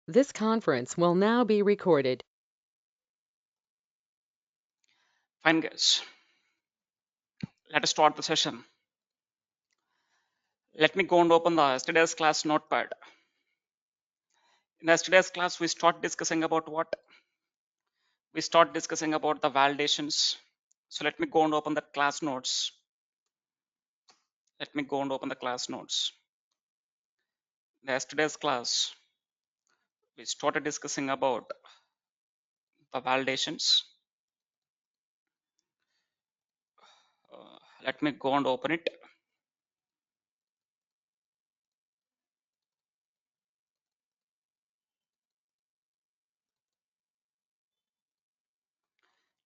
This conference will now be recorded. Fine, guys. Let us start the session. Let me go and open the yesterday's class notepad. In yesterday's class, we start discussing about what? We start discussing about the validations. So let me go and open the class notes. Let me go and open the class notes. In yesterday's class, we started discussing about the validations. Let me go and open it.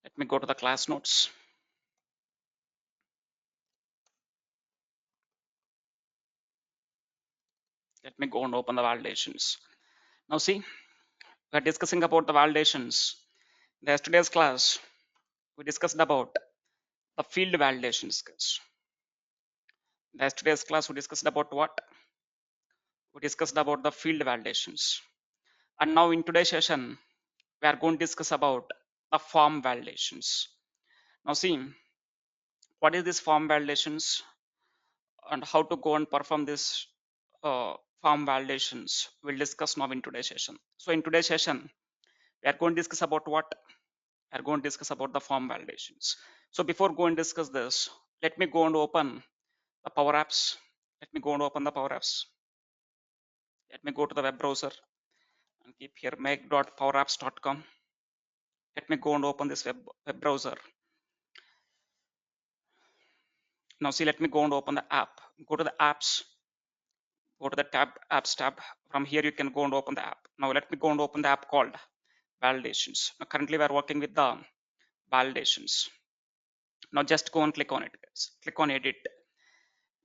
Let me go to the class notes. Let me go and open the validations. Now see, we're discussing about the validations. In yesterday's class, we discussed about the field validations. Guys. In yesterday's class, we discussed about what? We discussed about the field validations. And now in today's session, we are going to discuss about the form validations. Now see, what is this form validations and how to go and perform this form validations we'll discuss now in today's session. So in today's session, we are going to discuss about what? We are going to discuss about the form validations. So before going to discuss this, let me go and open the Power Apps. Let me go and open the Power Apps. Let me go to the web browser and keep here make.powerapps.com. Let me go and open this web browser. Now see, let me go and open the app. Go to the apps, go to the apps tab. From here you can go and open the app. Now let me go and open the app called validations. Now currently we are working with the validations. Now just go and click on it, guys. Click on edit.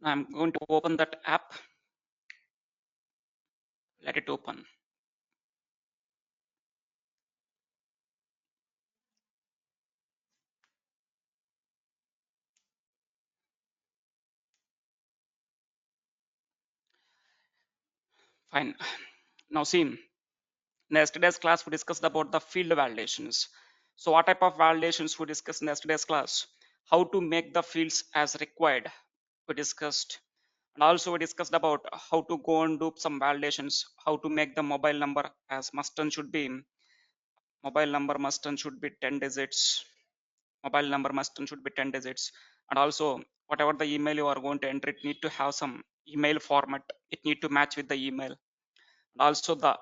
Now I'm going to open that app. Let it open. Fine. Now see, in yesterday's class we discussed about the field validations. So what type of validations we discussed in yesterday's class? How to make the fields as required we discussed, and also we discussed about how to go and do some validations, how to make the mobile number as must and should be mobile number must and should be 10 digits, mobile number must and should be 10 digits, and also whatever the email you are going to enter, it need to have some email format, it need to match with the email. And also the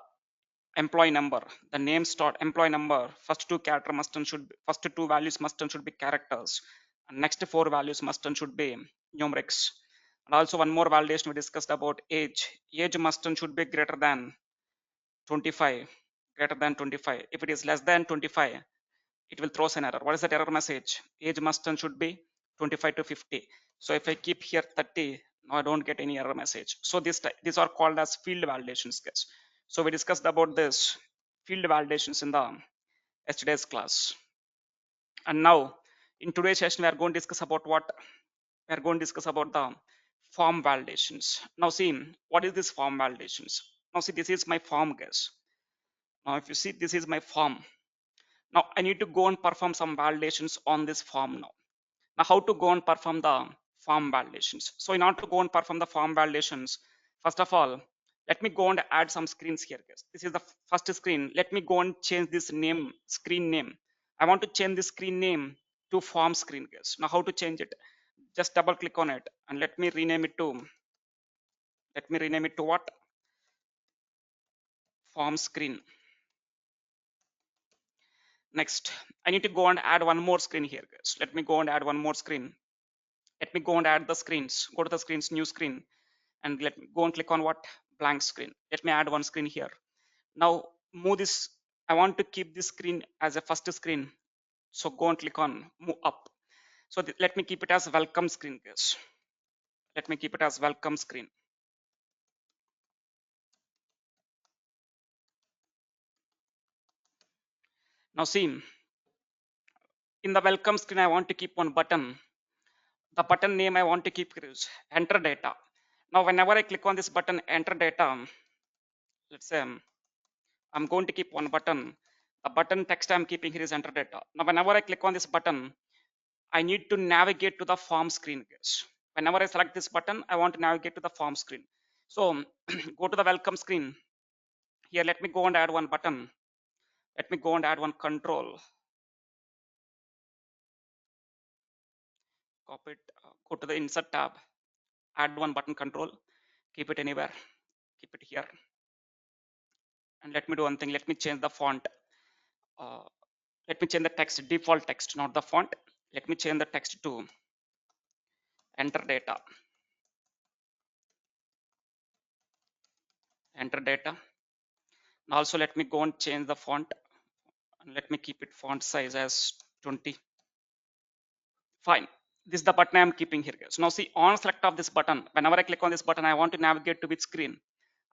employee number, the name start employee number, first two character must and should be, first two values must and should be characters, and next four values must and should be numerics. And also one more validation we discussed about age must and should be greater than 25, greater than 25. If it is less than 25, it will throw an error. What is that error message? Age must and should be 25 to 50. So if I keep here 30, now I don't get any error message. So these are called as field validations, guys. So we discussed about this field validations in the yesterday's class. And now in today's session, we are going to discuss about what? We are going to discuss about the form validations. Now see, what is this form validations? Now see, this is my form, guys. Now if you see, this is my form. Now I need to go and perform some validations on this form now. Now how to go and perform the form validations? So in order to go and perform the form validations, first of all, let me go and add some screens here, guys. This is the first screen. Let me go and change this name, screen name. I want to change the screen name to form screen, guys. Now how to change it? Just double click on it and let me rename it to, what? Form screen. Next, I need to go and add one more screen here, guys. Let me go and add one more screen. Let me go and add the screens. Go to the screens, new screen, and let me go and click on what? Blank screen. Let me add one screen here. Now move this. I want to keep this screen as a first screen. So go and click on move up. So let me keep it as welcome screen, guys. Let me keep it as welcome screen. Now see, in the welcome screen, I want to keep one button. The button name I want to keep is enter data. Now whenever I click on this button enter data, let's say I'm going to keep one button. The button text I'm keeping here is enter data. Now, whenever I click on this button, I need to navigate to the form screen, guys. Whenever I select this button, I want to navigate to the form screen. So go to the welcome screen. Here, let me go and add one button. Let me go and add one control. Copy it, go to the insert tab, add one button control, keep it anywhere, keep it here. And let me do one thing. Let me change the font. Uh, let me change the text, default text, not the font. Let me change the text to enter data. Enter data. And also let me go and change the font. And let me keep it font size as 20. Fine. This is the button I'm keeping here. So now see on select of this button. Whenever I click on this button, I want to navigate to which screen?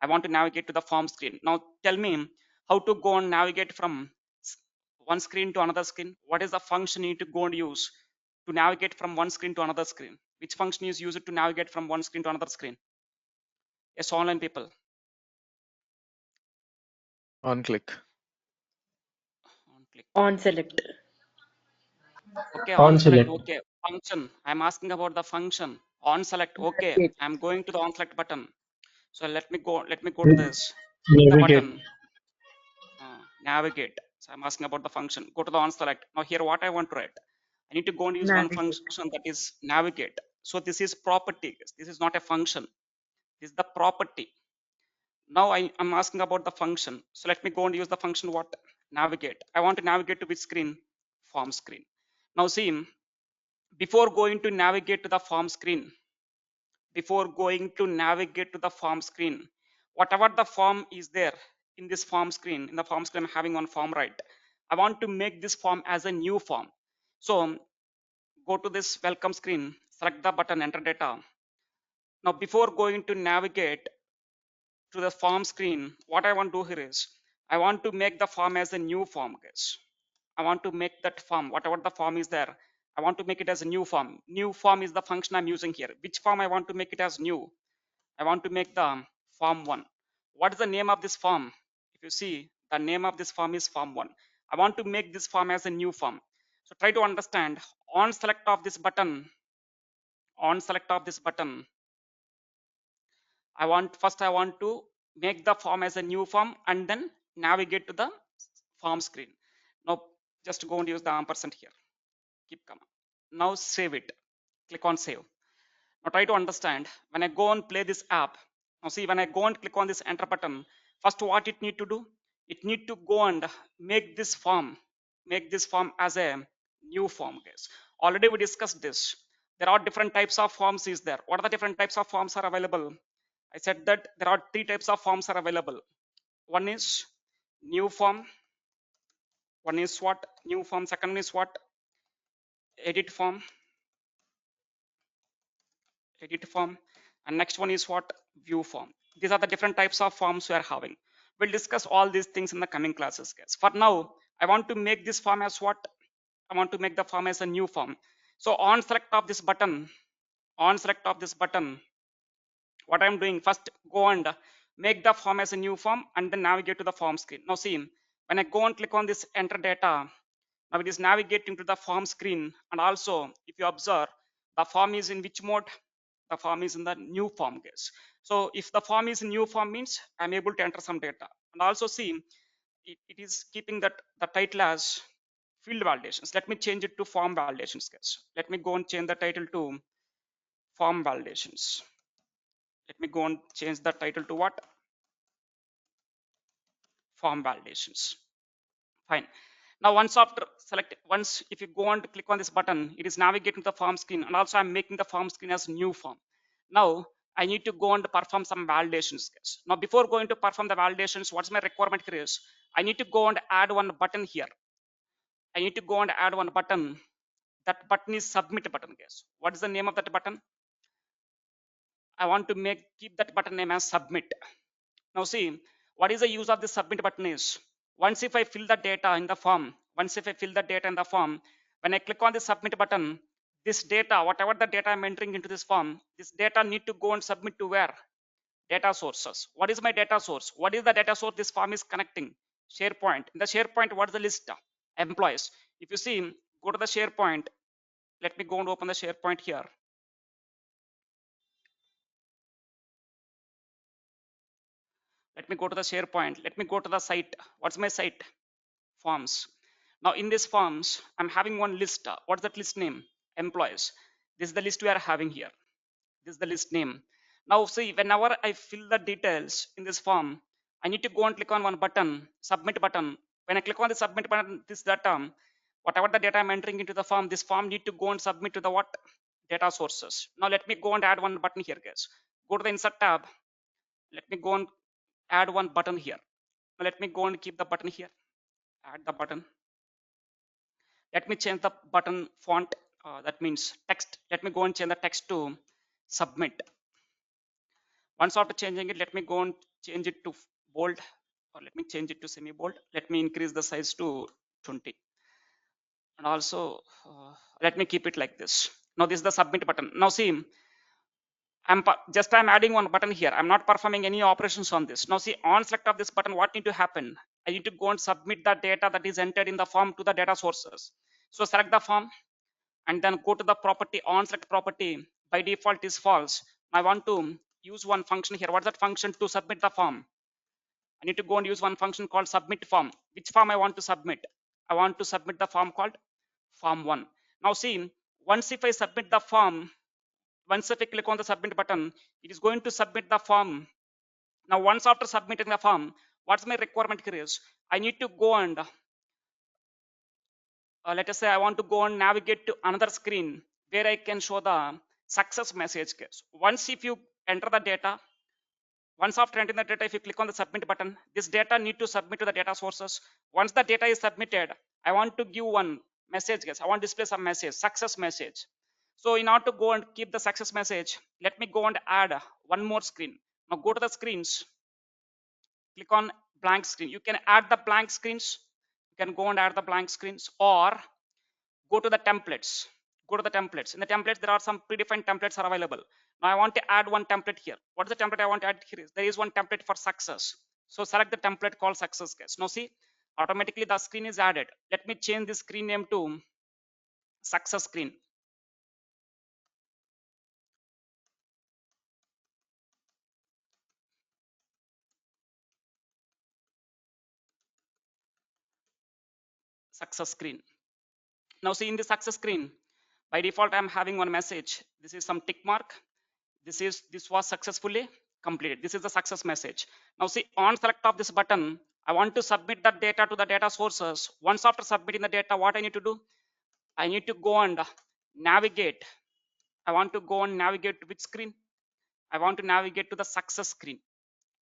I want to navigate to the form screen. Now tell me how to go and navigate from one screen to another screen. What is the function you need to go and use to navigate from one screen to another screen? Which function is used to navigate from one screen to another screen? Yes, online people. On click. On click. On select. Okay, on On select. select. Okay, function. I'm asking about the function. On select. Okay, Navigate. I'm going to the on select button. So let me go. Let me go to N- this. Click the Navigate. button. Navigate. So I'm asking about the function. Go to the on select. Now here, what I want to write. I need to go and use one Navigate. function that is navigate. So this is property. This is not a function. This is the property. Now I'm asking about the function. So let me go and use the function what? Navigate. I want to navigate to which screen? Form screen. Now see, before going to navigate to the form screen, before going to navigate to the form screen, whatever the form is there in this form screen, in the form screen I'm having on form right, I want to make this form as a new form. So go to this welcome screen, select the button, enter data. Now before going to navigate to the form screen, what I want to do here is I want to make the form as a new form, guys. I want to make that form, whatever the form is there, I want to make it as a new form. New form is the function I'm using here. Which form I want to make it as new? I want to make the form 1. What is the name of this form? If you see, the name of this form is form 1. I want to make this form as a new form. So try to understand on select of this button, on select of this button, I want to make the form as a new form and then navigate to the form screen. Now just go and use the ampersand here. Keep comma. Now save it. Click on save. Now try to understand when I go and play this app. Now see when I go and click on this enter button, first what it need to do? It need to go and make this form as a new form, guys. Already we discussed this. There are different types of forms is there. What are the different types of forms are available? I said that there are 3 types of forms are available. One is new form. One is what? New form. Second is what? Edit form. Edit form. And next one is what? View form. These are the different types of forms we are having. We'll discuss all these things in the coming classes, guys. For now, I want to make this form as what? I want to make the form as a new form. So on select of this button, on select of this button, what I'm doing first, go and make the form as a new form and then navigate to the form screen. Now see, when I go and click on this enter data, now it is navigating to the form screen. And also if you observe, the form is in which mode? The form is in the new form, guys. So if the form is in new form means I'm able to enter some data. And also see, it is keeping that the title as field validations. Let me change it to form validations, guys. Let me go and change the title to form validations. Let me go and change the title to what? Form validations. Fine. Now once after select, once if you go and click on this button, it is navigating the form screen, and also I'm making the form screen as new form. Now I need to go and perform some validations, guys. Now before going to perform the validations, what's my requirement here is I need to go and add one button here. I need to go and add one button. That button is submit button, guys. What is the name of that button? I want to keep that button name as submit. Now see, what is the use of the submit button is, once if I fill the data in the form, when I click on the submit button, this data, whatever the data I'm entering into this form, this data need to go and submit to where? data sources. What is my data source? What is the data source this form is connecting? SharePoint. In the SharePoint, what is the list? Employees. If you see, go to the SharePoint. Let me go and open the SharePoint here. Let me go to the SharePoint. Let me go to the site. What's my site? Forms. Now in this forms, I'm having one list. What's that list name? Employees. This is the list we are having here. This is the list name. Now see, whenever I fill the details in this form, I need to go and click on one button, submit button. When I click on the submit button, this data, whatever the data I'm entering into the form, this form need to go and submit to the what? Data sources. Now let me go and add one button here, guys. Go to the insert tab. Let me go and add one button here. Now let me go and keep the button here. Add the button. Let me change the button font. That means text. Let me go and change the text to submit. Once after changing it, let me go and change it to bold, or let me change it to semi bold. Let me increase the size to 20, and also let me keep it like this. Now this is the submit button. Now see, I'm adding one button here. I'm not performing any operations on this. Now see, on select of this button, what need to happen? I need to go and submit the data that is entered in the form to the data sources. So select the form and then go to the property. On select property by default is false. I want to use one function here. What's that function? To submit the form, I need to go and use one function called submit form. Which form I want to submit? I want to submit the form called form 1. Now see, once if I submit the form, once if I click on the submit button, it is going to submit the form. Now once after submitting the form, what's my requirement here is, I need to go and let us say I want to go and navigate to another screen where I can show the success message case. Once if you enter the data, once after entering the data, if you click on the submit button, this data need to submit to the data sources. Once the data is submitted, I want to give one message, guys. I want to display some message, success message. So in order to go and keep the success message, let me go and add one more screen. Now go to the screens, click on blank screen. You can add the blank screens. You can go and add the blank screens, or go to the templates. Go to the templates. In the templates, there are some predefined templates are available. Now I want to add one template here. What is the template I want to add here? There is one template for success. So select the template called success case. Now see, automatically the screen is added. Let me change the screen name to success screen. Success screen. Now see, in the success screen, by default, I'm having one message. This is some tick mark. This was successfully completed. This is the success message. Now see, on select of this button, I want to submit that data to the data sources. Once after submitting the data, what I need to do? I need to go and navigate. I want to go and navigate to which screen? I want to navigate to the success screen.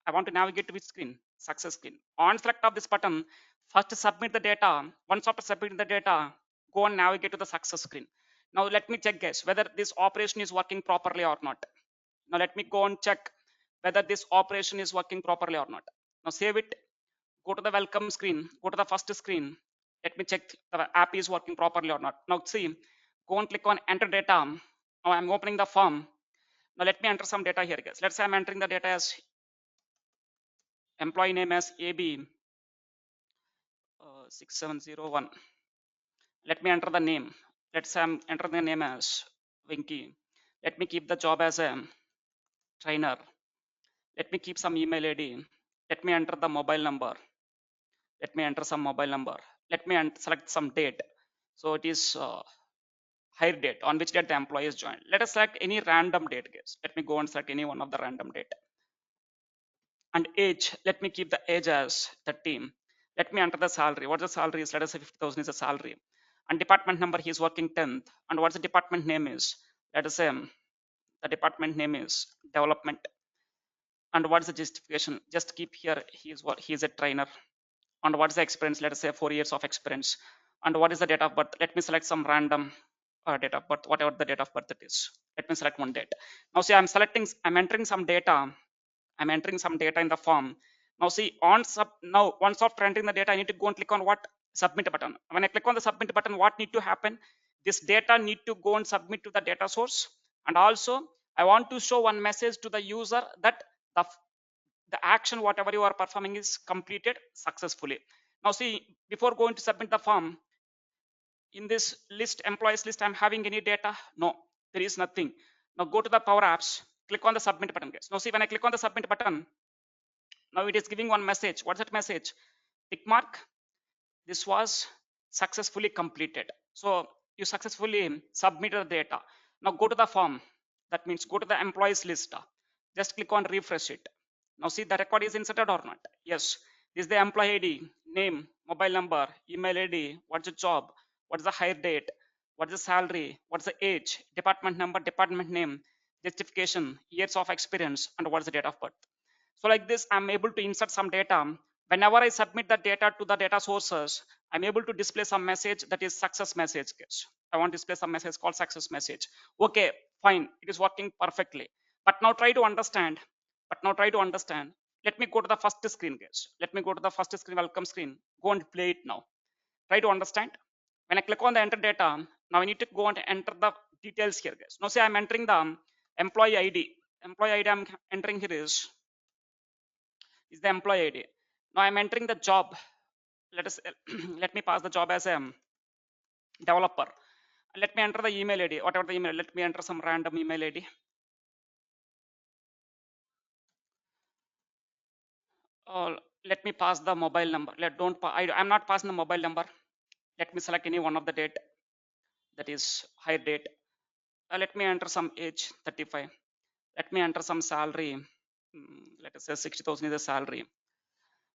I want to navigate to which screen? Success screen. On select of this button, first submit the data. Once after submitting the data, go and navigate to the success screen. Now let me check, guys, whether this operation is working properly or not. Now let me go and check whether this operation is working properly or not. Now save it, go to the welcome screen, go to the first screen. Let me check the app is working properly or not. Now see, go and click on enter data. Now I'm opening the form. Now let me enter some data here, guys. Let's say I'm entering the data as employee name as AB 6701. Let me enter the name. Let's say I'm entering the name as Winky. Let me keep the job as a trainer. Let me keep some email ID. Let me enter the mobile number. Let me enter some mobile number. Let me select some date. So it is hire date, on which date the employee is joined. Let us select any random date, guys. Let me go and select any one of the random date. And age, let me keep the age as 13. Let me enter the salary. What the salary is? Let us say 50,000 is the salary. And department number, he is working 10th. And what's the department name is? Let us say the department name is development. And what's the justification? Just keep here, he is a trainer. And what's the experience? Let us say 4 years of experience. And what is the date of birth? Let me select some random date of birth, whatever the date of birth it is. Let me select one date. Now see, I'm entering some data. I'm entering some data in the form. Now see, once after entering the data, I need to go and click on what? Submit button. When I click on the submit button, what need to happen? This data need to go and submit to the data source. And also, I want to show one message to the user that the the action whatever you are performing is completed successfully. Now see, before going to submit the form, in this list, employees list, I'm having any data? No, there is nothing. Now go to the Power Apps, click on the submit button, guys. Now see, when I click on the submit button, now it is giving one message. What's that message? Tick mark. This was successfully completed. So you successfully submitted the data. Now go to the form. That means go to the employees list. Just click on refresh it. Now see, the record is inserted or not? Yes. This is the employee ID, name, mobile number, email ID, what's the job, what's the hire date, what's the salary, what's the age, department number, department name, justification, years of experience, and what's the date of birth. So like this, I'm able to insert some data. Whenever I submit the data to the data sources, I'm able to display some message that is success message. I want to display some message called success message. Okay, fine, it is working perfectly. But now try to understand. Let me go to the first screen, guys. Let me go to the first screen, welcome screen. Go and play it now. Try to understand. When I click on the enter data, now I need to go and enter the details here, guys. Now say I'm entering the employee ID. Employee ID I'm entering here is the employee ID. Now I'm entering the job. Let us let me pass the job as a developer. Let me enter the email ID, whatever the email. Let me enter some random email ID. Let me pass the mobile number. I'm not passing the mobile number. Let me select any one of the date, that is high date. Let me enter some age 35. Let me enter some salary. Let us say 60,000 is the salary.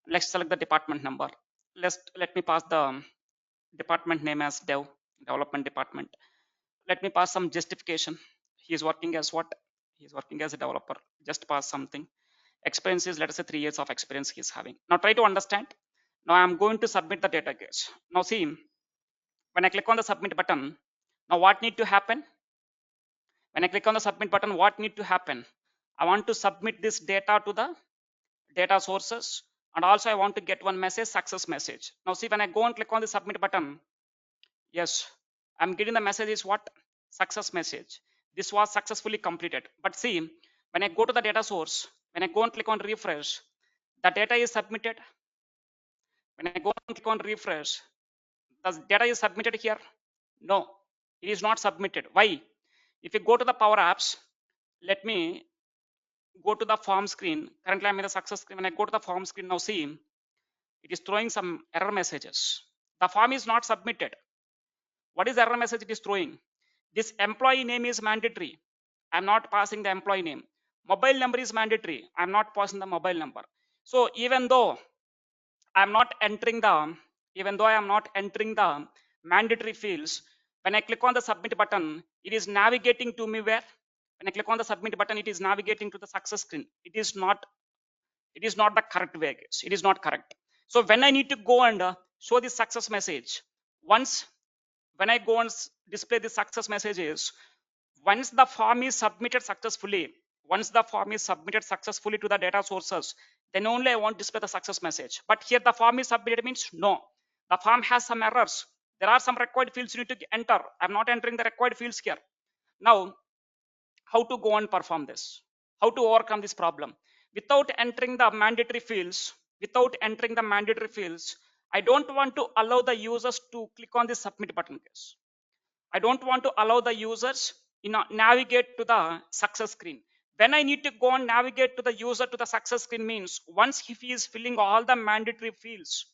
Let's select the department number. Let me pass the department name as development department. Let me pass some justification. He is working as what? He is working as a developer. Just pass something. Experience is, let us say, 3 years of experience he is having. Now try to understand. Now I'm going to submit the data, guys. Now see, when I click on the submit button, now what need to happen? When I click on the submit button, what need to happen? I want to submit this data to the data sources, and also I want to get one message, success message. Now see, when I go and click on the submit button, yes, I'm getting the message is what? Success message. This was successfully completed. But see, when I go to the data source, when I go and click on refresh, the data is submitted. When I go and click on refresh, the data is submitted here. No, it is not submitted. Why? If you go to the Power Apps, let me go to the form screen. Currently I'm in the success screen. When I go to the form screen, now see, it is throwing some error messages. The form is not submitted. What is the error message it is throwing? This employee name is mandatory. I'm not passing the employee name. Mobile number is mandatory. I'm not passing the mobile number. So even though I'm not entering the, I am not entering the mandatory fields, when I click on the submit button, it is navigating to me where? When I click on the submit button, it is navigating to the success screen. It is not the correct way, guys. It is not correct. So when I need to go and show this success message, once when I go and display the success messages, once the form is submitted successfully, to the data sources, then only I want to display the success message. But here the form is submitted means no. The form has some errors. There are some required fields you need to enter. I'm not entering the required fields here. Now, how to go and perform this? How to overcome this problem? Without entering the mandatory fields, I don't want to allow the users to click on the submit button. Guys. I don't want to allow the users navigate to the success screen. When I need to go and navigate to the user to the success screen means once if he is filling all the mandatory fields,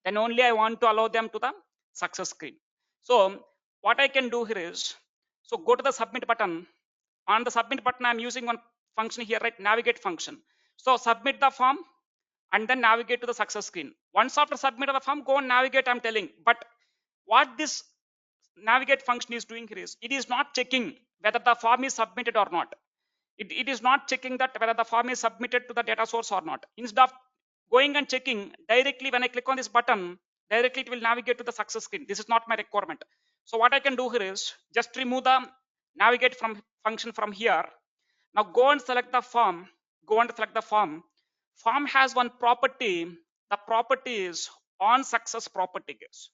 then only I want to allow them to the success screen. So what I can do here is, so go to the submit button. On the submit button, I'm using one function here, right? Navigate function. So submit the form and then navigate to the success screen. Once after submit the form, go and navigate, I'm telling. But what this navigate function is doing here is, it is not checking whether the form is submitted or not. It is not checking that whether the form is submitted to the data source or not. Instead of going and checking directly, when I click on this button, directly it will navigate to the success screen. This is not my requirement. So what I can do here is just remove the navigate from function from here. Now go and select the form. Form has one property. The property is on success property, guys.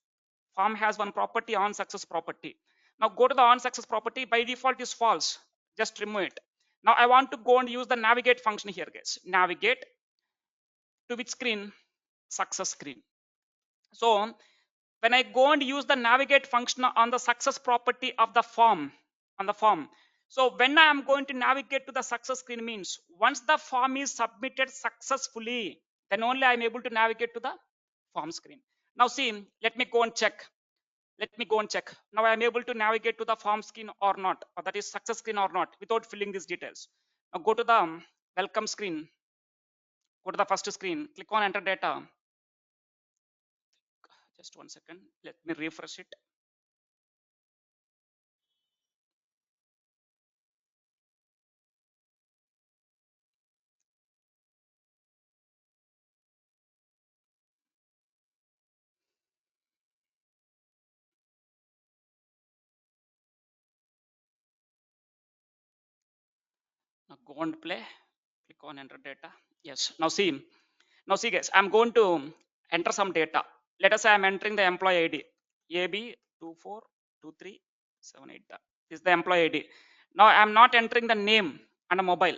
Form has one property, on success property. Now go to the on success property. By default is false. Just remove it. Now I want to go and use the navigate function here, guys. Navigate to which screen? Success screen. So when I go and use the navigate function on the success property of the form, on the form. So when I am going to navigate to the success screen means once the form is submitted successfully, then only I am able to navigate to the form screen. Now see, let me go and check. Let me go and check. Now I am able to navigate to the form screen or not, or that is success screen or not, without filling these details. Now go to the welcome screen. Go to the first screen. Click on enter data. Just 1 second. Let me refresh it. Now go and play. Click on enter data. Yes. Now see guys, I'm going to enter some data. Let us say I'm entering the employee ID AB242378. This is the employee ID. Now I'm not entering the name and a mobile.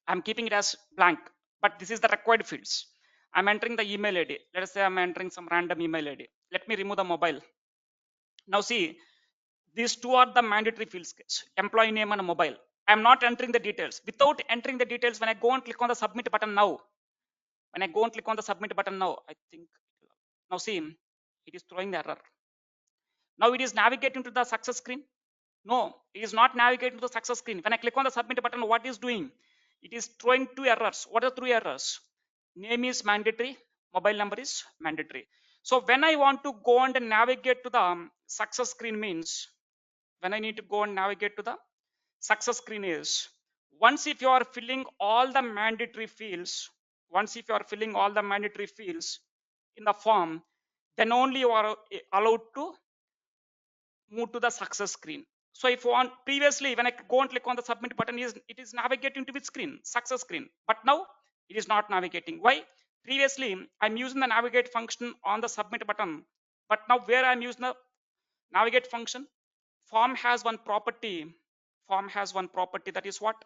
I'm keeping it as blank, but this is the required fields. I'm entering the email ID. Let us say I'm entering some random email ID. Let me remove the mobile. Now see, these two are the mandatory fields, employee name and mobile. I'm not entering the details. Without entering the details, when I go and click on the submit button now, when I go and click on the submit button now, I think, now see, it is throwing the error. Now it is navigating to the success screen. No, it is not navigating to the success screen. When I click on the submit button, what is doing? It is throwing two errors. What are three errors? Name is mandatory, mobile number is mandatory. So when I want to go and navigate to the success screen means, when I need to go and navigate to the success screen is, once if you are filling all the mandatory fields, once if you are filling all the mandatory fields in the form, then only you are allowed to move to the success screen. So if you want, previously when I go and click on the submit button, it is navigating to which screen? Success screen. But now it is not navigating. Why? Previously I'm using the navigate function on the submit button, but now where I'm using the navigate function, form has one property. Form has one property, that is what?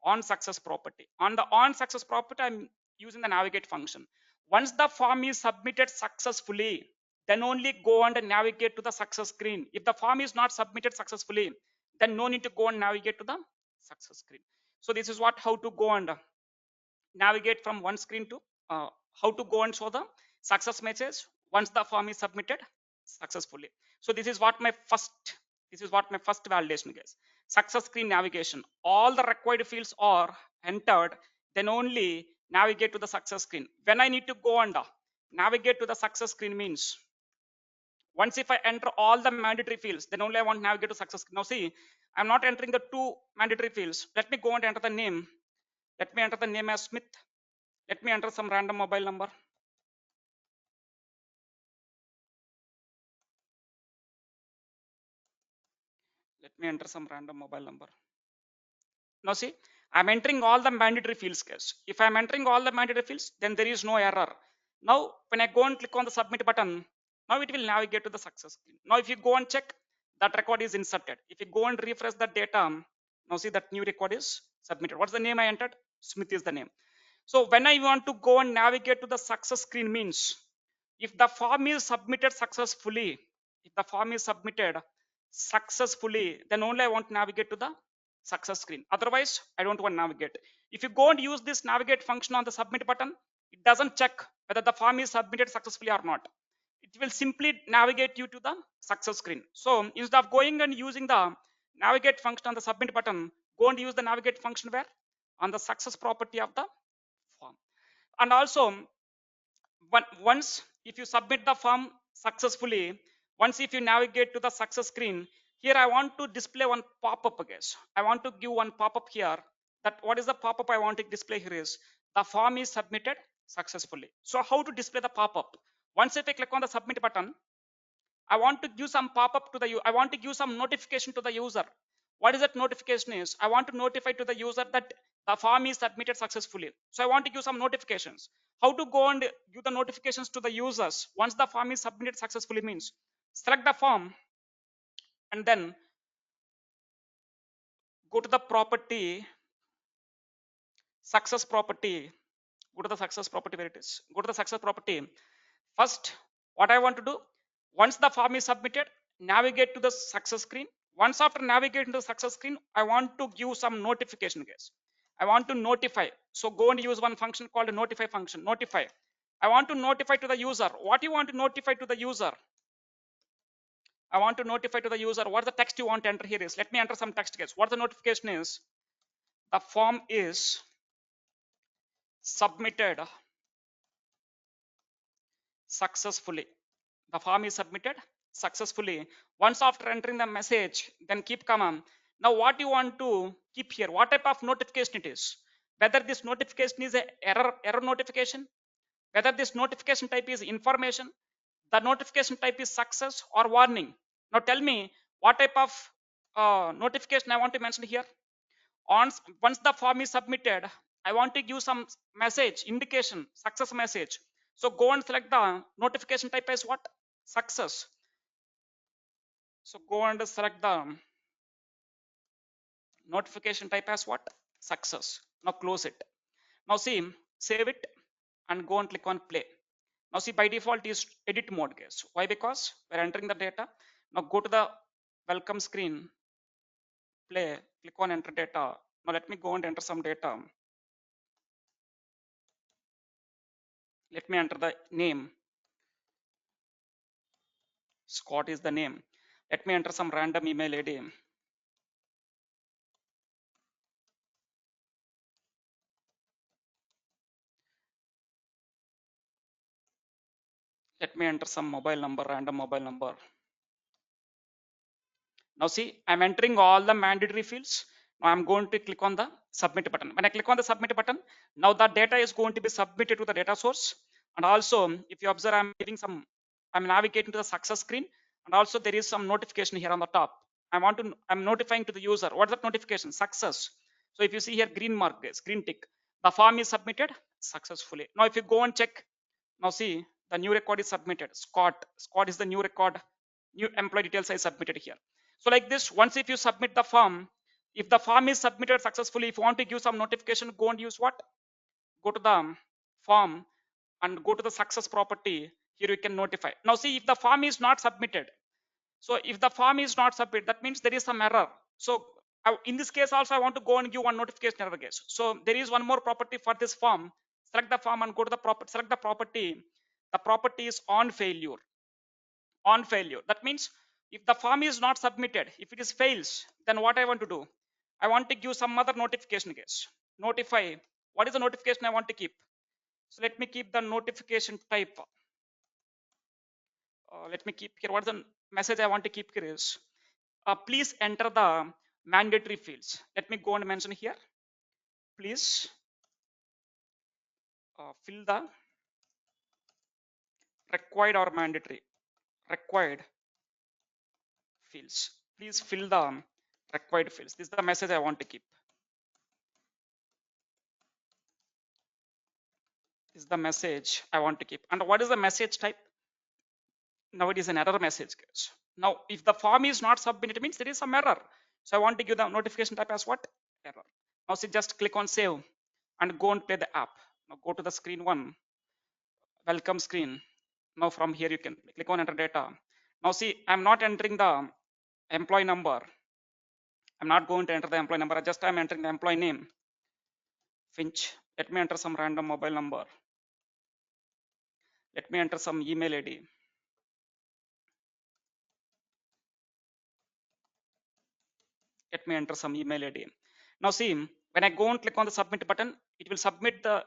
On success property. On the on success property, I'm using the navigate function. Once the form is submitted successfully, then only go and navigate to the success screen. If the form is not submitted successfully, then no need to go and navigate to the success screen. So this is what, how to go and navigate from one screen to how to go and show the success message once the form is submitted successfully. So this is what my first validation, guys. Success screen navigation. All the required fields are entered, then only navigate to the success screen. When I need to go and navigate to the success screen means, once if I enter all the mandatory fields, then only I want to navigate to success screen. Now see, I'm not entering the two mandatory fields. Let me go and enter the name. Let me enter the name as Smith. Let me enter some random mobile number. Let me enter some random mobile number. Now see, I'm entering all the mandatory fields, guys. If I'm entering all the mandatory fields, then there is no error. Now, when I go and click on the submit button, now it will navigate to the success screen. Now, if you go and check, that record is inserted. If you go and refresh the data, now see that new record is submitted. What's the name I entered? Smith is the name. So when I want to go and navigate to the success screen means, if the form is submitted successfully, if the form is submitted successfully, then only I want to navigate to the success screen. Otherwise, I don't want to navigate. If you go and use this navigate function on the submit button, it doesn't check whether the form is submitted successfully or not. It will simply navigate you to the success screen. So instead of going and using the navigate function on the submit button, go and use the navigate function where? On the success property of the form. And also, once if you submit the form successfully, once if you navigate to the success screen, here I want to display one pop-up, guys. I want to give one pop-up here. That what is the pop-up I want to display here is, the form is submitted successfully. So how to display the pop-up? Once if I click on the submit button, I want to give some pop-up to the I want to give some notification to the user. What is that notification is? I want to notify to the user that the form is submitted successfully. So I want to give some notifications. How to go and give the notifications to the users once the form is submitted successfully means, select the form and then go to the property success property. Go to the success property where it is. Go to the success property. First, what I want to do, once the form is submitted, navigate to the success screen. Once after navigating to the success screen, I want to give some notification, guys. I want to notify. So go and use one function called a notify function. Notify. I want to notify to the user. What you want to notify to the user? I want to notify to the user what the text you want to enter here is. Let me enter some text, guys. What the notification is? The form is submitted successfully. The form is submitted successfully. Once after entering the message, then keep comma. Now what you want to keep here? What type of notification it is? Whether this notification is a error notification, whether this notification type is information, the notification type is success or warning. Now tell me what type of notification I want to mention here. Once the form is submitted, I want to give some message, indication, success message. So go and select the notification type as what? Success. So go and select the notification type as what? Success. Now close it. Now see, save it and go and click on play. Now see, by default is edit mode, guys. Why? Because we're entering the data. Now go to the welcome screen, play, click on enter data. Now let me go and enter some data. Let me enter the name. Scott is the name. Let me enter some random email ID. Let me enter some mobile number, random mobile number. Now see, I'm entering all the mandatory fields. Now I'm going to click on the submit button. When I click on the submit button, now the data is going to be submitted to the data source. And also, if you observe, I'm navigating to the success screen. And also there is some notification here on the top. I'm notifying to the user. What's that notification? Success. So if you see here, green mark, guys, green tick. The form is submitted successfully. Now if you go and check, now see, the new record is submitted. Scott is the new record. New employee details I submitted here. So like this, once if you submit the form, if the form is submitted successfully, if you want to give some notification, go and use what? Go to the form and go to the success property. Here you can notify. Now see, if the form is not submitted, so if the form is not submitted, that means there is some error. So in this case also, I want to go and give one notification error, case. So there is one more property for this form. Select the form and go to the property. Select the property. The property is on failure. On failure. That means if the form is not submitted, if it is fails, then what I want to do? I want to give some other notification, case. Notify. What is the notification I want to keep? So let me keep the notification type. Let me keep here. What is the message I want to keep here is, please enter the mandatory fields. Let me go and mention here. Please fill the required or mandatory required fields. Please fill the required fields. This is the message I want to keep. This is the message I want to keep. And what is the message type? Now it is an error message, guys. Now if the form is not submitted, it means there is some error. So I want to give the notification type as what? Error. Now see, just click on save and go and play the app. Now go to the screen one, welcome screen. Now from here you can click on enter data. Now see, I'm not entering the employee number. I'm not going to enter the employee number. I'm entering the employee name, Finch. Let me enter some random mobile number. Let me enter some email ID. Let me enter some email ID. Now see, when I go and click on the submit button, it will submit the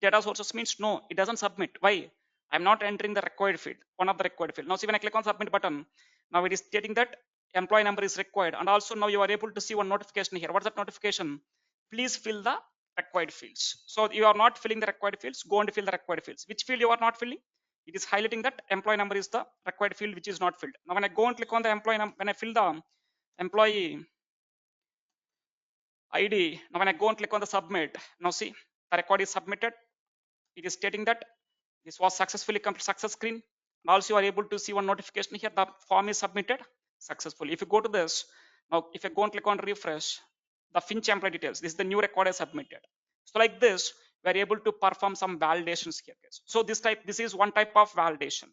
data sources. Means no, it doesn't submit. Why? I'm not entering the required field, one of the required field. Now see, when I click on submit button, now it is stating that employee number is required. And also now you are able to see one notification here. What's that notification? Please fill the required fields. So you are not filling the required fields, go and fill the required fields. Which field you are not filling? It is highlighting that employee number is the required field which is not filled. Now when I go and click on the employee number, when I fill the employee ID, now when I go and click on the submit, now see, the record is submitted. It is stating that this was successfully complete success screen. And also you are able to see one notification here, the form is submitted successfully. If you go to this, now if I go and click on refresh, the Finch employee details, this is the new record I submitted. So like this, we are able to perform some validations here, guys. So this is one type of validation.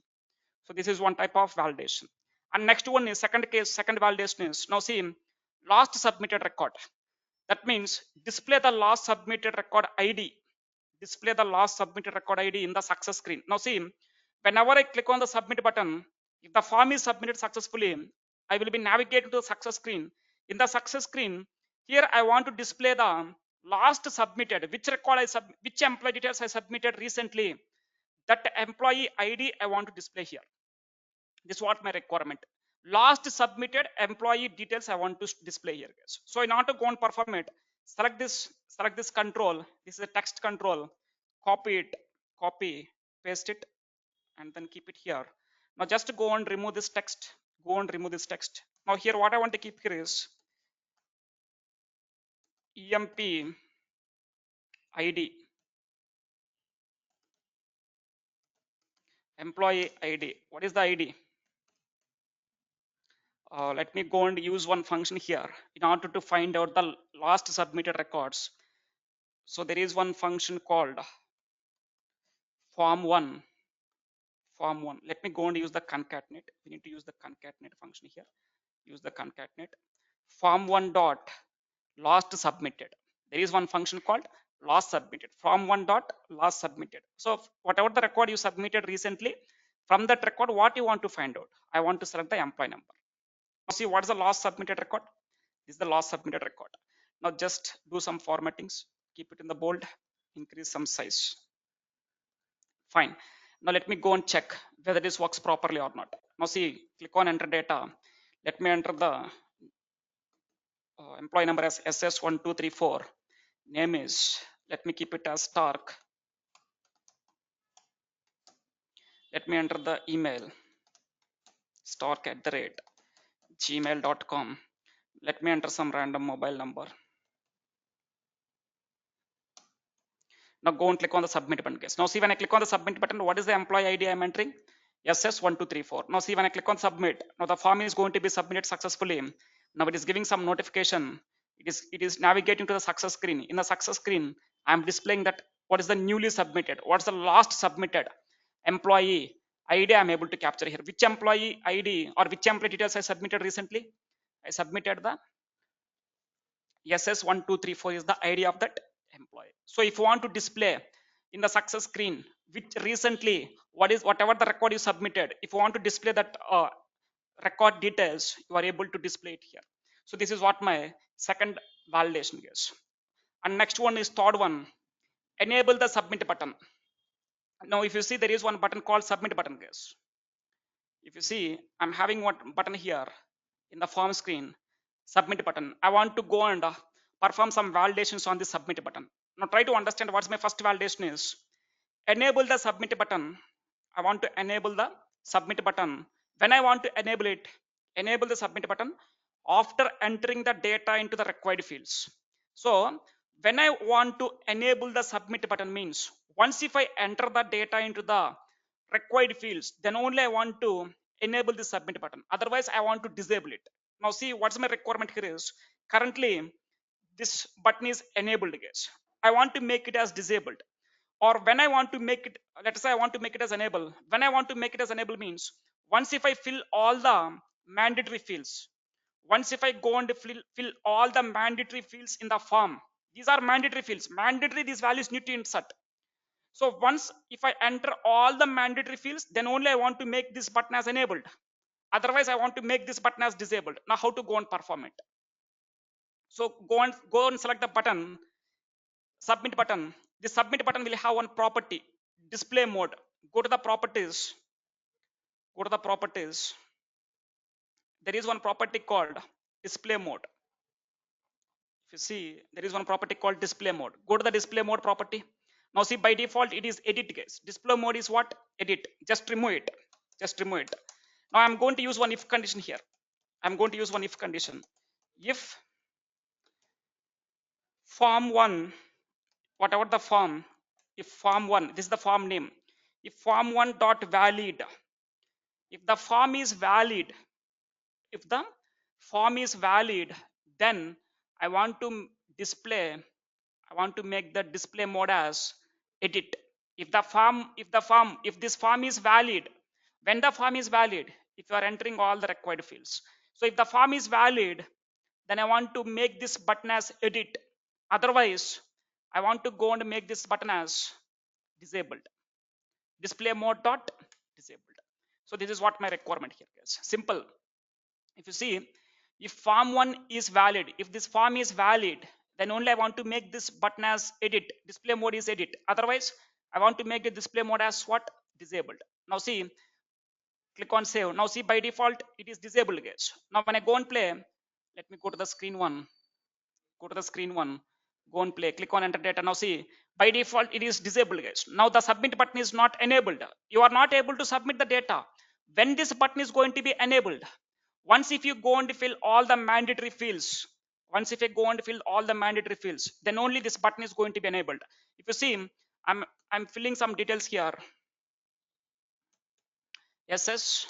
So this is one type of validation. And next one is second validation is, now see, last submitted record. That means display the last submitted record ID. Display the last submitted record ID in the success screen. Now see, whenever I click on the submit button, if the form is submitted successfully, I will be navigating to the success screen. In the success screen, here I want to display the last submitted, which employee details I submitted recently. That employee ID I want to display here. This is what my requirement. Last submitted employee details I want to display here, guys. So in order to go and perform it, select this control. This is a text control. Copy it, copy, paste it, and then keep it here. Now just go and remove this text. Go and remove this text. Now here what I want to keep here is EMP ID, employee ID. What is the ID? Let me go and use one function here in order to find out the last submitted records. So there is one function called form1. Form1. Let me go and use the concatenate. We need to use the concatenate function here. Use the concatenate. Form1 dot last submitted. There is one function called last submitted. Form1 dot last submitted. So whatever the record you submitted recently, from that record, what you want to find out? I want to select the employee number. Now see what is the last submitted record? This is the last submitted record. Now just do some formattings. Keep it in the bold. Increase some size. Fine. Now let me go and check whether this works properly or not. Now see, click on enter data. Let me enter the employee number as SS1234. Name is, let me keep it as Stark. Let me enter the email, stark@gmail.com. Let me enter some random mobile number. Now go and click on the submit button, guys. Now see, when I click on the submit button, what is the employee ID I'm entering? SS1234. Now see, when I click on submit, now the form is going to be submitted successfully. Now it is giving some notification. It is navigating to the success screen. In the success screen, I'm displaying that what is the newly submitted, what's the last submitted employee ID I'm able to capture here. Which employee ID or which employee details I submitted recently? I submitted the SS1234 is the ID of that employee. So if you want to display in the success screen, which recently, whatever the record you submitted, if you want to display that record details, you are able to display it here. So this is what my second validation is. And next one is third one, enable the submit button. Now if you see, there is one button called submit button, guys. If you see, I'm having one button here in the form screen, submit button. I want to go and perform some validations on the submit button. Now try to understand what's my first validation is. Enable the submit button. I want to enable the submit button. When I want to enable it, enable the submit button after entering the data into the required fields. So when I want to enable the submit button means once if I enter the data into the required fields, then only I want to enable the submit button. Otherwise, I want to disable it. Now see what's my requirement here is currently this button is enabled, guys. I want to make it as disabled. Or when I want to make it, let's say I want to make it as enable. When I want to make it as enable means once if I fill all the mandatory fields, once if I go and fill all the mandatory fields in the form, these are mandatory fields. Mandatory, these values need to insert. So once if I enter all the mandatory fields, then only I want to make this button as enabled. Otherwise, I want to make this button as disabled. Now, how to go and perform it? So go and select the button, submit button. The submit button will have one property, display mode. Go to the properties. Go to the properties. There is one property called display mode. If you see, there is one property called display mode. Go to the display mode property. Now see, by default it is edit, guys. Display mode is what? Edit. Just remove it. Just remove it. Now I'm going to use one if condition here. I'm going to use one if condition. If form1, whatever the form, if form1, this is the form name. If form1 dot valid, if the form is valid, if the form is valid, then I want to display I want to make the display mode as edit. If this form is valid, when the form is valid, if you are entering all the required fields. So if the form is valid, then I want to make this button as edit. Otherwise, I want to go and make this button as disabled. Display mode dot disabled. So this is what my requirement here is. Simple. If you see, if form 1 is valid, if this form is valid, then only I want to make this button as edit. Display mode is edit. Otherwise, I want to make the display mode as what? Disabled. Now see, click on save. Now see, by default it is disabled, guys. Now when I go and play, let me go to the screen one. Go to the screen one, go and play, click on enter data. Now see, by default it is disabled, guys. Now the submit button is not enabled. You are not able to submit the data when this button is going to be enabled. Once if you go and fill all the mandatory fields, once if you go and fill all the mandatory fields, then only this button is going to be enabled. If you see, I'm filling some details here. SS,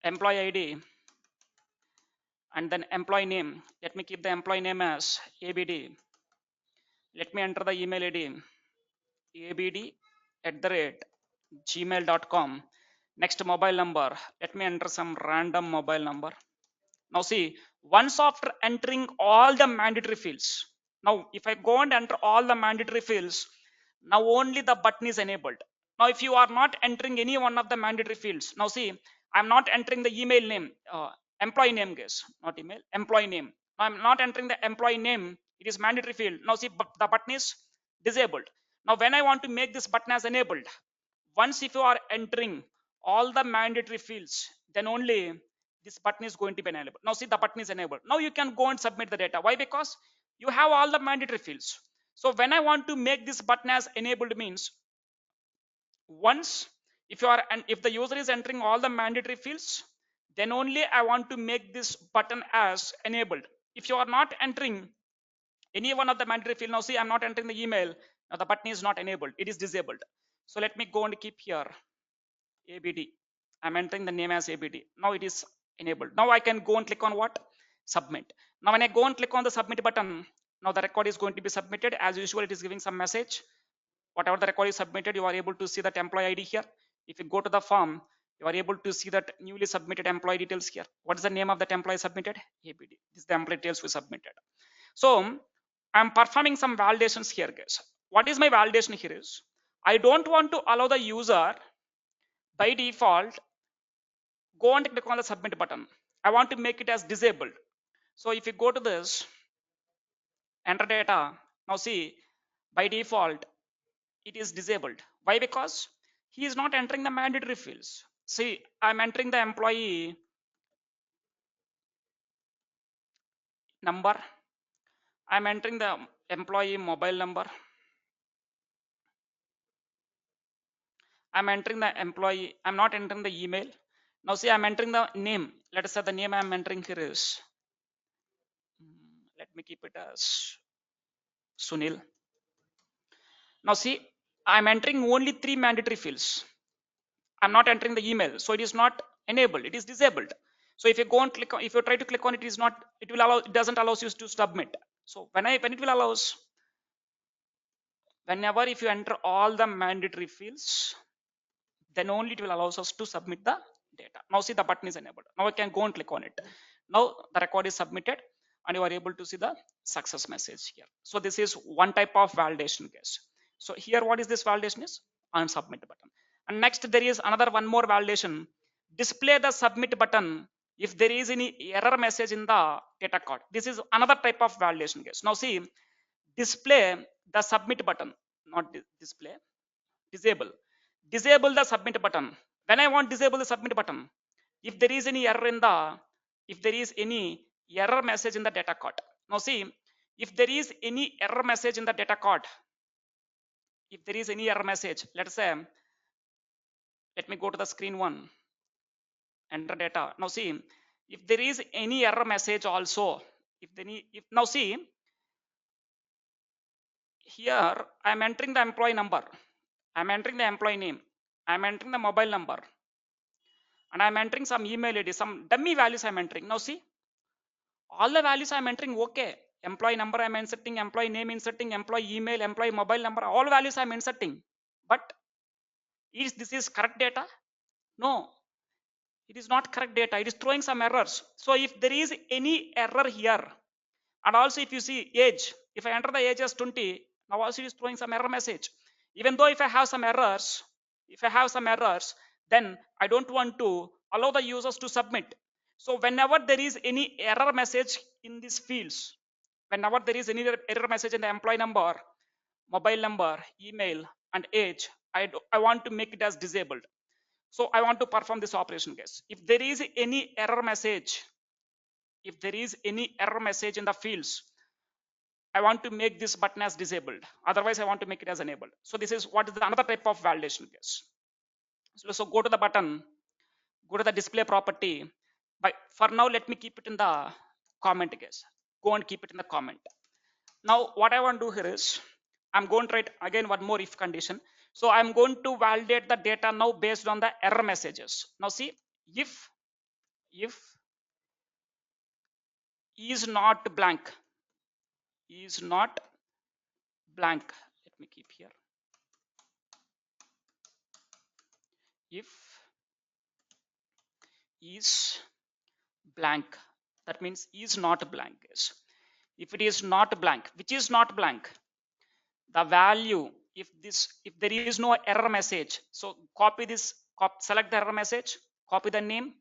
employee ID, and then employee name. Let me keep the employee name as ABD. Let me enter the email ID abd@gmail.com. Next, mobile number. Let me enter some random mobile number. Now see, once after entering all the mandatory fields, now if I go and enter all the mandatory fields, now only the button is enabled. Now if you are not entering any one of the mandatory fields, now see, I'm not entering the email name, employee name, guys, not email, employee name. Now I'm not entering the employee name, it is mandatory field. Now see, the button is disabled. Now when I want to make this button as enabled, once if you are entering all the mandatory fields, then only this button is going to be enabled. Now see, the button is enabled. Now you can go and submit the data. Why? Because you have all the mandatory fields. So when I want to make this button as enabled means, once if you are, and if the user is entering all the mandatory fields, then only I want to make this button as enabled. If you are not entering any one of the mandatory field, now see, I'm not entering the email, now the button is not enabled, it is disabled. So let me go and keep here ABD. I'm entering the name as ABD. Now it is enabled. Now I can go and click on what? Submit. Now when I go and click on the submit button, now the record is going to be submitted. As usual, it is giving some message. Whatever the record is submitted, you are able to see that employee ID here. If you go to the form, you are able to see that newly submitted employee details here. What is the name of that employee submitted? ABD. This is the employee details we submitted. So I'm performing some validations here, guys. What is my validation here is, I don't want to allow the user by default go and click on the submit button. I want to make it as disabled. So if you go to this, enter data, now see, by default it is disabled. Why? Because he is not entering the mandatory fields. See, I'm entering the employee number, I'm entering the employee mobile number, I'm entering the employee, I'm not entering the email. Now see, I'm entering the name. Let us say the name I'm entering here is, let me keep it as Sunil. Now see, I'm entering only 3 mandatory fields. I'm not entering the email, so it is not enabled, it is disabled. So if you go and click on, if you try to click on it, it is not, it will allow, it doesn't allow you to submit. So when it will allows, whenever if you enter all the mandatory fields, then only it will allows us to submit the data. Now see, the button is enabled. Now I can go and click on it. Now the record is submitted and you are able to see the success message here. So this is one type of validation case. So here what is this validation is? On submit button. And next there is another one more validation. Display the submit button if there is any error message in the data card. This is another type of validation case. Now see, display the submit button, not display, disable the submit button. When I want disable the submit button, if there is any error in the, if there is any error message in the data card. Now see, if there is any error message in the data card, if there is any error message, let's say, let me go to the screen one, enter data. Now see, if there is any error message also, if now see, here I'm entering the employee number, I'm entering the employee name, I'm entering the mobile number, and I'm entering some email ID, some dummy values I'm entering. Now see, all the values I'm entering okay. employee number I'm inserting, employee name inserting, employee email, employee mobile number, all values I'm inserting. But is this is correct data? No, it is not correct data. It is throwing some errors. So if there is any error here, and also if you see age, if I enter the age as 20, now also it is throwing some error message. Even though if I have some errors, then I don't want to allow the users to submit. So whenever there is any error message in these fields, whenever there is any error message in the employee number, mobile number, email, and age, I want to make it as disabled. So I want to perform this operation, guys. If there is any error message, in the fields, I want to make this button as disabled. Otherwise, I want to make it as enabled. So this is what is the another type of validation, guys. So go to the button, go to the display property. But for now, let me keep it in the comment, guys. Go and keep it in the comment. Now, what I want to do here is, I'm going to write again one more if condition. So I'm going to validate the data now based on the error messages. Now see, if is not blank, is not blank. Let me keep here. If is blank, that means is not blank, guys. If it is not blank, which is not blank, the value, if there is no error message, so copy this, select the error message, copy the name,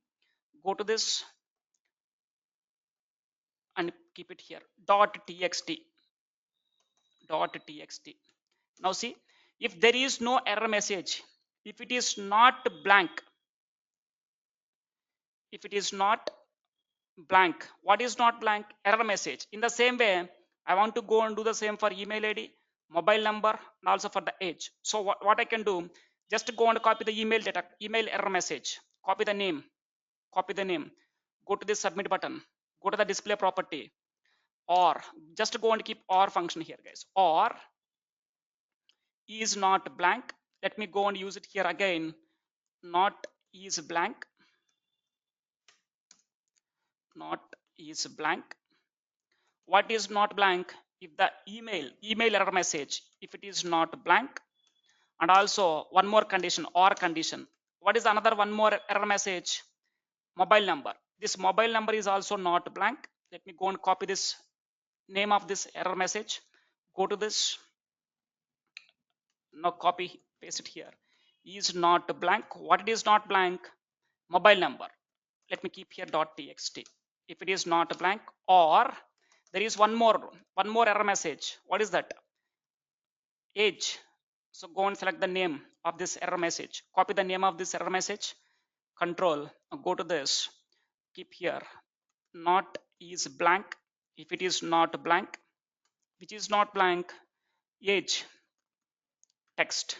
go to this and keep it here, .txt. Now see, if there is no error message, if it is not blank, if it is not blank, what is not blank? Error message. In the same way, I want to go and do the same for email ID, mobile number, and also for the age. So what I can do, just go and copy the email data, email error message, copy the name, go to this submit button, go to the display property, or just go and keep or function here, guys. Or is not blank. Let me go and use it here again. Not is blank, not is blank. What is not blank? If the email error message, if it is not blank, and also one more condition, or condition. What is another one more error message? Mobile number. This mobile number is also not blank. Let me go and copy this name of this error message. Go to this. Now copy, paste it here. Is not blank. What it is not blank? Mobile number. Let me keep here .txt. If it is not blank, or there is one more error message. What is that? Age. So go and select the name of this error message. Copy the name of this error message. Control. Go to this. Keep here. Not is blank. If it is not blank, which is not blank? Age. Text.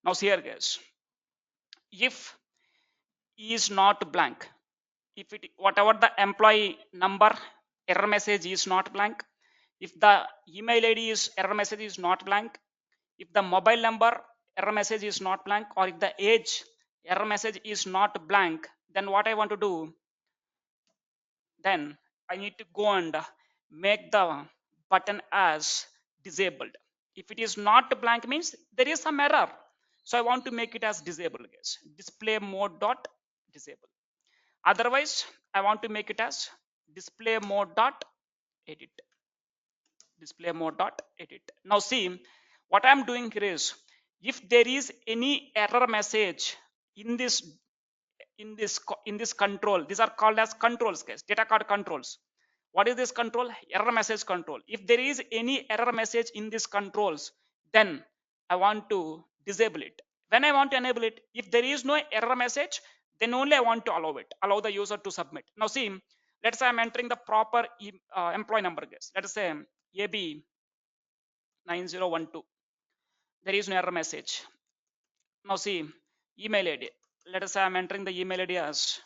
Now see here, guys. If is not blank, if it whatever the employee number error message is not blank, if the email id is error message is not blank, if the mobile number error message is not blank, or if the age error message is not blank, then what I want to do, then I need to go and make the button as disabled. If it is not blank means there is some error, so I want to make it as disabled, guys. Display mode dot disable. Otherwise, I want to make it as display mode dot edit. Display mode dot edit. Now see, what I'm doing here is, if there is any error message in this control, these are called as controls, guys. Data card controls. What is this control? Error message control. If there is any error message in these controls, then I want to disable it. When I want to enable it, if there is no error message, then only I want to allow the user to submit. Now see, let's say I'm entering the proper employee number, guys. Let us say AB 9012. There is no error message. Now see, email ID. Let us say I'm entering the email ID as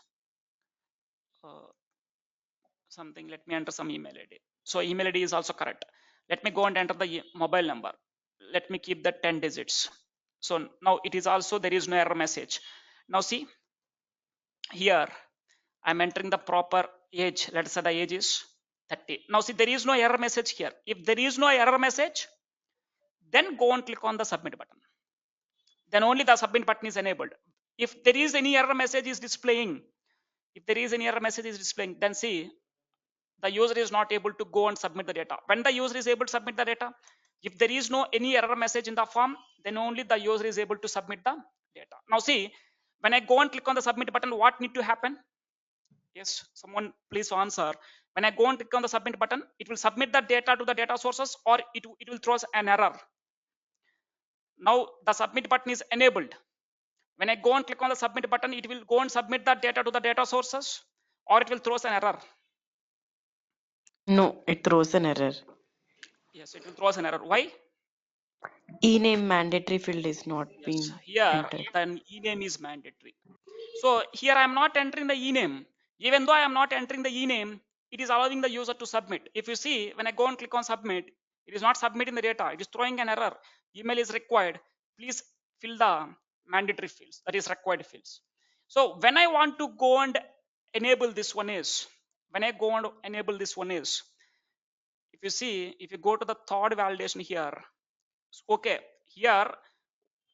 something. Let me enter some email id. So email id is also correct. Let me go and enter the mobile number. Let me keep the 10 digits. So now it is also, there is no error message. Now see here, I'm entering the proper age. Let's say the age is 30. Now see, there is no error message here. If there is no error message, then go and click on the submit button. Then only the submit button is enabled. If there is any error message is displaying, then see, the user is not able to go and submit the data. When the user is able to submit the data, if there is no any error message in the form, then only the user is able to submit the data. Now see, when I go and click on the submit button, what need to happen? Yes, someone please answer. When I go and click on the submit button, it will submit the data to the data sources, or it will throw an error. Now the submit button is enabled. When I go and click on the submit button, it will go and submit the data to the data sources, or it will throw an error. No, it throws an error. Yes, it will throw an error. Why? E-name mandatory field is not Yes, being here entered. the e-name is mandatory. So here I am not entering the e-name. Even though I am not entering the e-name, it is allowing the user to submit. If you see, when I go and click on submit, it is not submitting the data. It is throwing an error. Email is required. Please fill the mandatory fields, that is required fields. So when I want to go and enable this one is, if you see, if you go to the third validation here, okay, here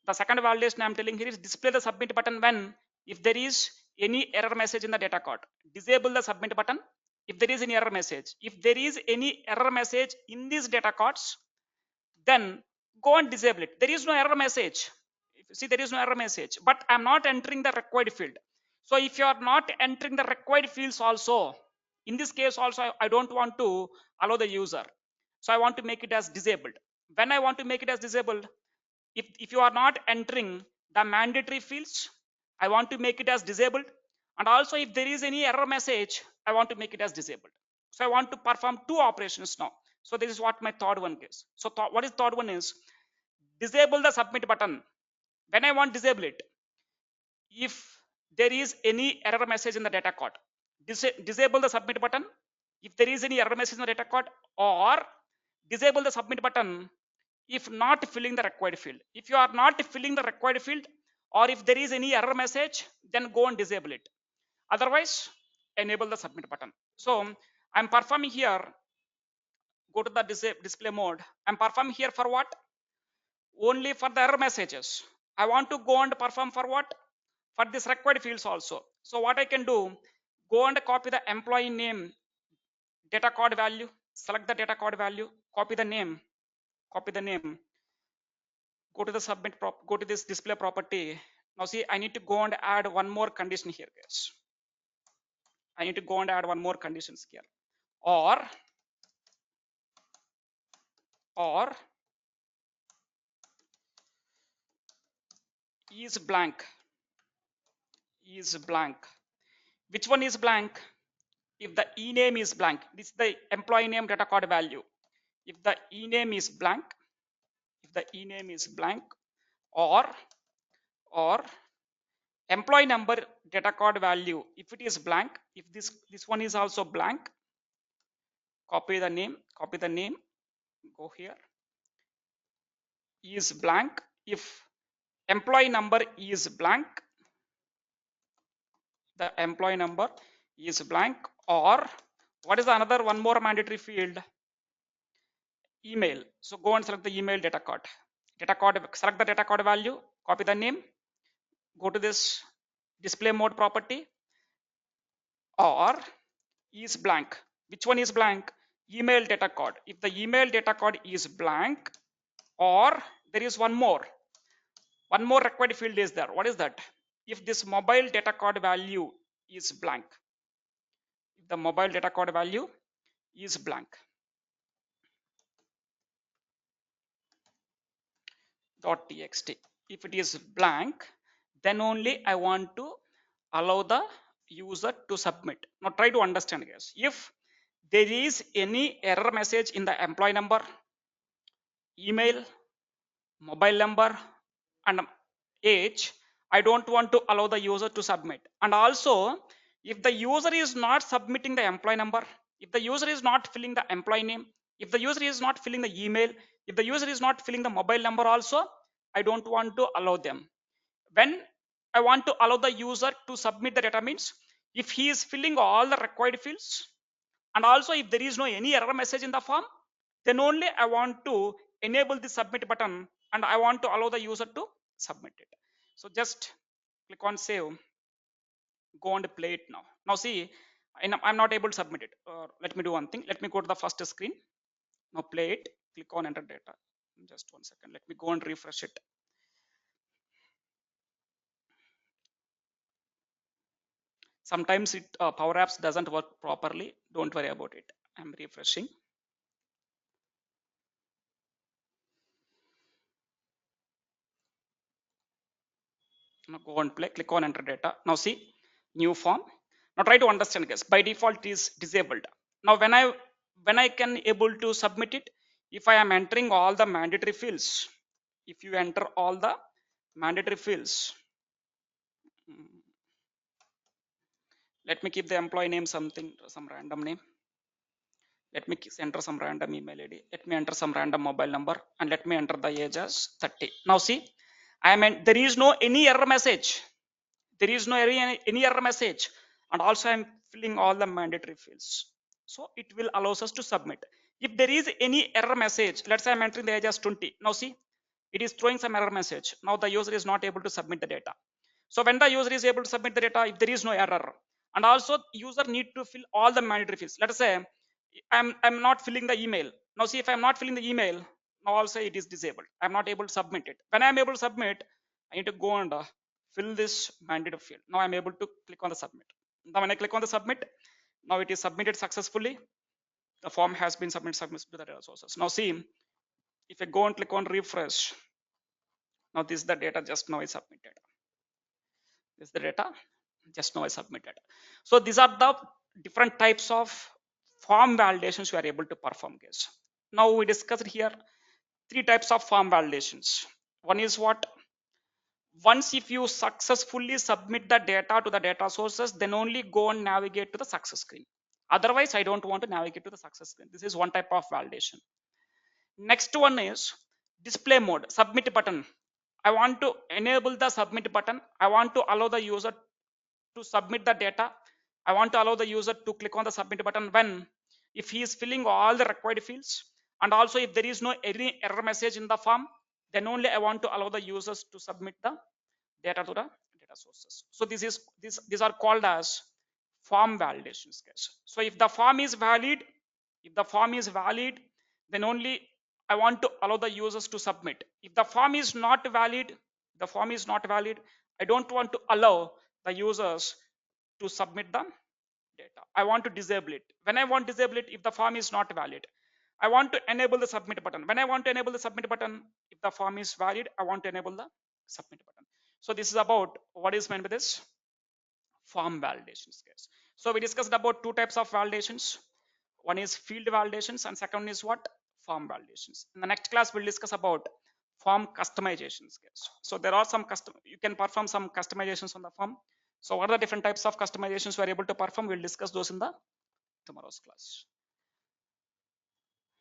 the second validation I'm telling here is display the submit button when if there is any error message in the data card. Disable the submit button if there is any error message. If there is any error message in these data cards, then go and disable it. There is no error message. If you see, there is no error message, but I'm not entering the required field. So if you are not entering the required fields also, in this case also, I don't want to allow the user. So I want to make it as disabled. When I want to make it as disabled, if you are not entering the mandatory fields, I want to make it as disabled. And also if there is any error message, I want to make it as disabled. So I want to perform two operations now. So this is what my third one is. So what is third one is disable the submit button. When I want disable it, if there is any error message in the data card, disable the submit button if there is any error message in the data card, or disable the submit button if not filling the required field. If you are not filling the required field, or if there is any error message, then go and disable it. Otherwise, enable the submit button. So I'm performing here, go to the display mode. I'm performing here for what? Only for the error messages. I want to go and perform for what? For this required fields also. So what I can do, go and copy the employee name data code value, select the data code value, copy the name, go to the submit go to this display property. Now see, I need to go and add one more condition here, guys. I need to go and add one more conditions here. Or is blank. Which one is blank? If the e-name is blank, this is the employee name data code value. If the e-name is blank, or employee number data code value, if it is blank, if this one is also blank, copy the name, go here, is blank. If employee number is blank, the employee number is blank. Or what is another one more mandatory field? Email. So go and select the email data code. Select the data code value, copy the name, go to this display mode property, or is blank. Which one is blank? Email data code. If the email data code is blank, or there is one more required field is there. What is that? If this mobile data code value is blank. If the mobile data code value is blank. .txt. If it is blank, then only I want to allow the user to submit. Now try to understand, guys. If there is any error message in the employee number, email, mobile number, and age, I don't want to allow the user to submit. And also, if the user is not submitting the employee number, if the user is not filling the employee name, if the user is not filling the email, if the user is not filling the mobile number also, I don't want to allow them. When I want to allow the user to submit the data means if he is filling all the required fields, And also if there is no any error message in the form, then only I want to enable the submit button and I want to allow the user to submit it. So just click on save, go and play it now. Now see, I'm not able to submit it. Let me do one thing. Let me go to the first screen. Now play it. Click on enter data. Just 1 second. Let me go and refresh it. Sometimes it Power Apps doesn't work properly. Don't worry about it. I'm refreshing. Now go and play. Click on enter data. Now see, new form. Now try to understand, guys. By default it is disabled. Now when I can able to submit it, if I am entering all the mandatory fields, if you enter all the mandatory fields, let me keep the employee name something, some random name. Let me enter some random email ID. Let me enter some random mobile number and let me enter the age as 30. Now see, there is no any error message. There is no any error message, and also I'm filling all the mandatory fields. So it will allows us to submit. If there is any error message, let's say I'm entering the age as 20. Now see, it is throwing some error message. Now the user is not able to submit the data. So when the user is able to submit the data, if there is no error, and also user need to fill all the mandatory fields. Let us say I'm not filling the email. Now see, if I'm not filling the email, now also it is disabled. I'm not able to submit it. When I'm able to submit, I need to go and fill this mandatory field. Now I'm able to click on the submit. Now when I click on the submit, now it is submitted successfully. The form has been submitted to the data sources. Now see, if I go and click on refresh, now this is the data just now is submitted. This is the data just now I submitted. So these are the different types of form validations we are able to perform, guys. Now we discussed here 3 types of form validations. One is what? Once if you successfully submit the data to the data sources, then only go and navigate to the success screen. Otherwise, I don't want to navigate to the success screen. This is one type of validation. Next one is display mode, submit button. I want to enable the submit button. I want to allow the user to submit the data. I want to allow the user to click on the submit button when if he is filling all the required fields, and also if there is no any error message in the form, then only I want to allow the users to submit the data to the data sources. So these are called as form validations, guys. So if the form is valid, then only I want to allow the users to submit. If the form is not valid, I don't want to allow the users to submit the data. I want to disable it. When I want to disable it, if the form is not valid, I want to enable the submit button. When I want to enable the submit button, if the form is valid, I want to enable the submit button. So this is about what is meant by this form validations, guys. So we discussed about 2 types of validations. One is field validations and second is what? Form validations. In the next class, we'll discuss about form customizations, guys. So there are some you can perform some customizations on the form. So what are the different types of customizations we are able to perform? We'll discuss those in the tomorrow's class.